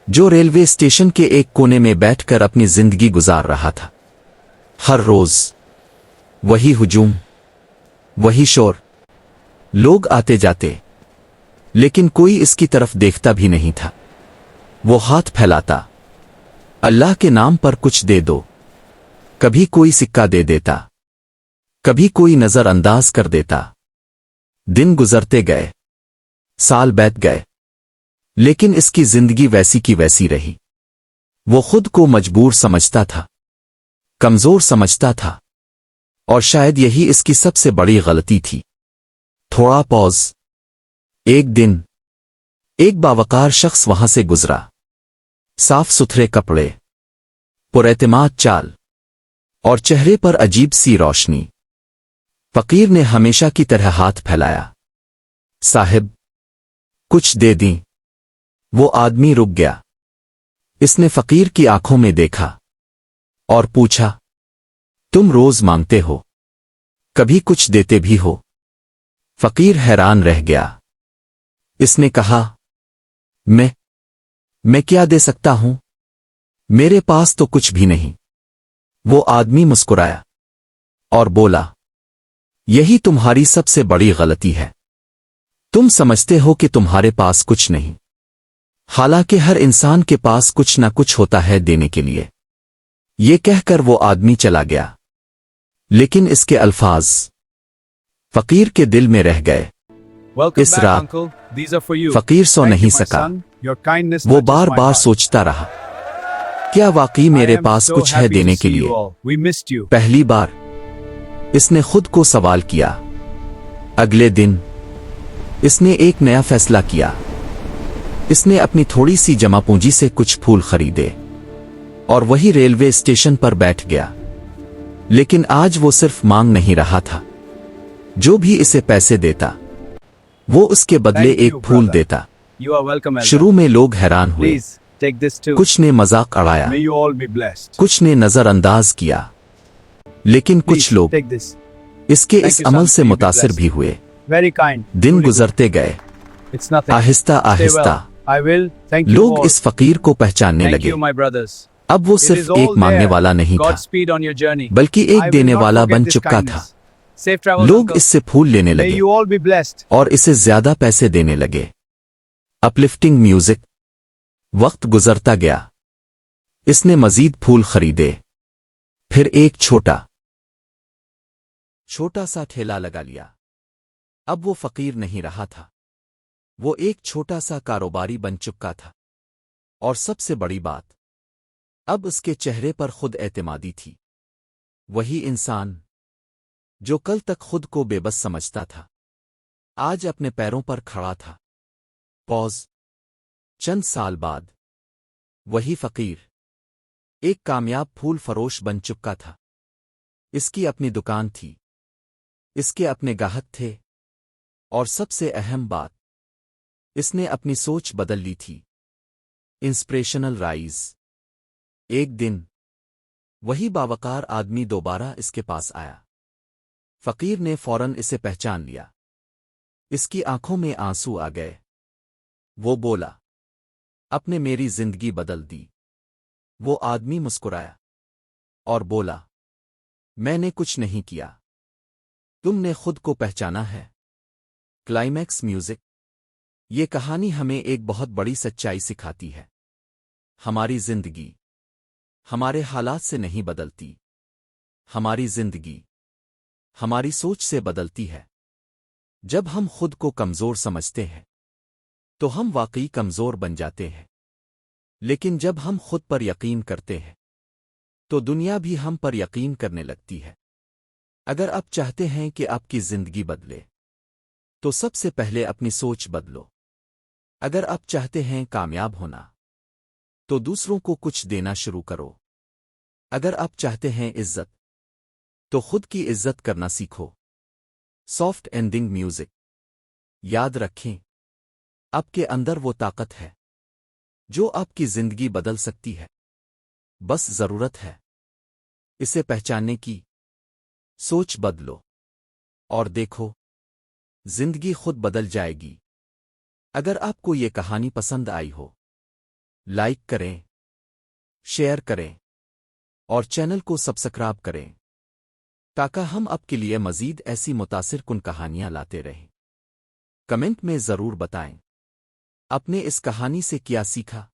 جو railway station کے ایک کونے میں بیٹھ کر اپنی زندگی گزار رہا تھا۔ ہر روز وہی ہجوم، وہی شور، لوگ آتے جاتے، لیکن کوئی اس کی طرف دیکھتا بھی نہیں تھا۔ وہ ہاتھ پھیلاتا، اللہ کے نام پر کچھ دے دو، کبھی کوئی سکہ دے دیتا، کبھی کوئی نظر انداز کر دیتا۔ دن گزرتے گئے، سال بیت گئے، لیکن اس کی زندگی ویسی کی ویسی رہی۔ وہ خود کو مجبور سمجھتا تھا، کمزور سمجھتا تھا، اور شاید یہی اس کی سب سے بڑی غلطی تھی۔ تھوڑا پوز۔ ایک دن ایک باوقار شخص وہاں سے گزرا، صاف ستھرے کپڑے، پراعتماد چال، اور چہرے پر عجیب سی روشنی۔ فقیر نے ہمیشہ کی طرح ہاتھ پھیلایا، صاحب کچھ دے دیں۔ وہ آدمی رک گیا۔ اس نے فقیر کی آنکھوں میں دیکھا اور پوچھا، تم روز مانگتے ہو، کبھی کچھ دیتے بھی ہو؟ فقیر حیران رہ گیا۔ اس نے کہا، میں کیا دے سکتا ہوں؟ میرے پاس تو کچھ بھی نہیں۔ وہ آدمی مسکرایا اور بولا، یہی تمہاری سب سے بڑی غلطی ہے۔ تم سمجھتے ہو کہ تمہارے پاس کچھ نہیں، حالانکہ ہر انسان کے پاس کچھ نہ کچھ ہوتا ہے دینے کے لیے۔ یہ کہہ کر وہ آدمی چلا گیا، لیکن اس کے الفاظ فقیر کے دل میں رہ گئے۔ اس رات فقیر سو نہیں سکا۔ وہ بار بار سوچتا رہا، کیا واقعی میرے پاس کچھ ہے دینے کے لیے؟ پہلی بار اس نے خود کو سوال کیا۔ اگلے دن اس نے ایک نیا فیصلہ کیا۔ اس نے اپنی تھوڑی سی جمع پونجی سے کچھ پھول خریدے اور وہی ریلوے اسٹیشن پر بیٹھ گیا۔ لیکن آج وہ صرف مانگ نہیں رہا تھا۔ جو بھی اسے پیسے دیتا، وہ اس کے بدلے ایک پھول دیتا۔ شروع میں لوگ حیران ہوئے، کچھ نے مذاق اڑایا، کچھ نے نظر انداز کیا، لیکن کچھ لوگ اس کے اس عمل سے متاثر بھی ہوئے۔ دن گزرتے گئے، آہستہ آہستہ لوگ اس فقیر کو پہچاننے لگے۔ اب وہ صرف ایک مانگنے والا نہیں تھا، بلکہ ایک دینے والا بن چکا تھا۔ لوگ اس سے پھول لینے لگے اور اسے زیادہ پیسے دینے لگے۔ Uplifting music. وقت گزرتا گیا، اس نے مزید پھول خریدے، پھر ایک چھوٹا سا ٹھیلا لگا لیا۔ اب وہ فقیر نہیں رہا تھا، وہ ایک چھوٹا سا کاروباری بن چکا تھا۔ اور سب سے بڑی بات، اب اس کے چہرے پر خود اعتمادی تھی۔ وہی انسان جو کل تک خود کو بے بس سمجھتا تھا، آج اپنے پیروں پر کھڑا تھا۔ پوز۔ چند سال بعد وہی فقیر ایک کامیاب پھول فروش بن چکا تھا۔ اس کی اپنی دکان تھی، اس کے اپنے گاہک تھے، اور سب سے اہم بات، اس نے اپنی سوچ بدل لی تھی۔ Inspirational rise. ایک دن وہی باوقار آدمی دوبارہ اس کے پاس آیا۔ فقیر نے فوراً اسے پہچان لیا۔ اس کی آنکھوں میں آنسو آ گئے۔ وہ بولا، آپ نے میری زندگی بدل دی۔ وہ آدمی مسکرایا اور بولا، میں نے کچھ نہیں کیا، تم نے خود کو پہچانا ہے۔ Climax music. یہ کہانی ہمیں ایک بہت بڑی سچائی سکھاتی ہے۔ ہماری زندگی ہمارے حالات سے نہیں بدلتی، ہماری زندگی ہماری سوچ سے بدلتی ہے۔ جب ہم خود کو کمزور سمجھتے ہیں تو ہم واقعی کمزور بن جاتے ہیں، لیکن جب ہم خود پر یقین کرتے ہیں تو دنیا بھی ہم پر یقین کرنے لگتی ہے۔ اگر آپ چاہتے ہیں کہ آپ کی زندگی بدلے تو سب سے پہلے اپنی سوچ بدلو۔ اگر آپ چاہتے ہیں کامیاب ہونا تو دوسروں کو کچھ دینا شروع کرو۔ اگر آپ چاہتے ہیں عزت تو خود کی عزت کرنا سیکھو۔ Soft ending music. یاد رکھیں، آپ کے اندر وہ طاقت ہے جو آپ کی زندگی بدل سکتی ہے، بس ضرورت ہے اسے پہچاننے کی۔ سوچ بدلو اور دیکھو، زندگی خود بدل جائے گی۔ اگر آپ کو یہ کہانی پسند آئی ہو لائک کریں، شیئر کریں اور چینل کو سبسکرائب کریں تاکہ ہم آپ کے لیے مزید ایسی متاثر کن کہانیاں لاتے رہیں۔ کمنٹ میں ضرور بتائیں آپ نے اس کہانی سے کیا سیکھا۔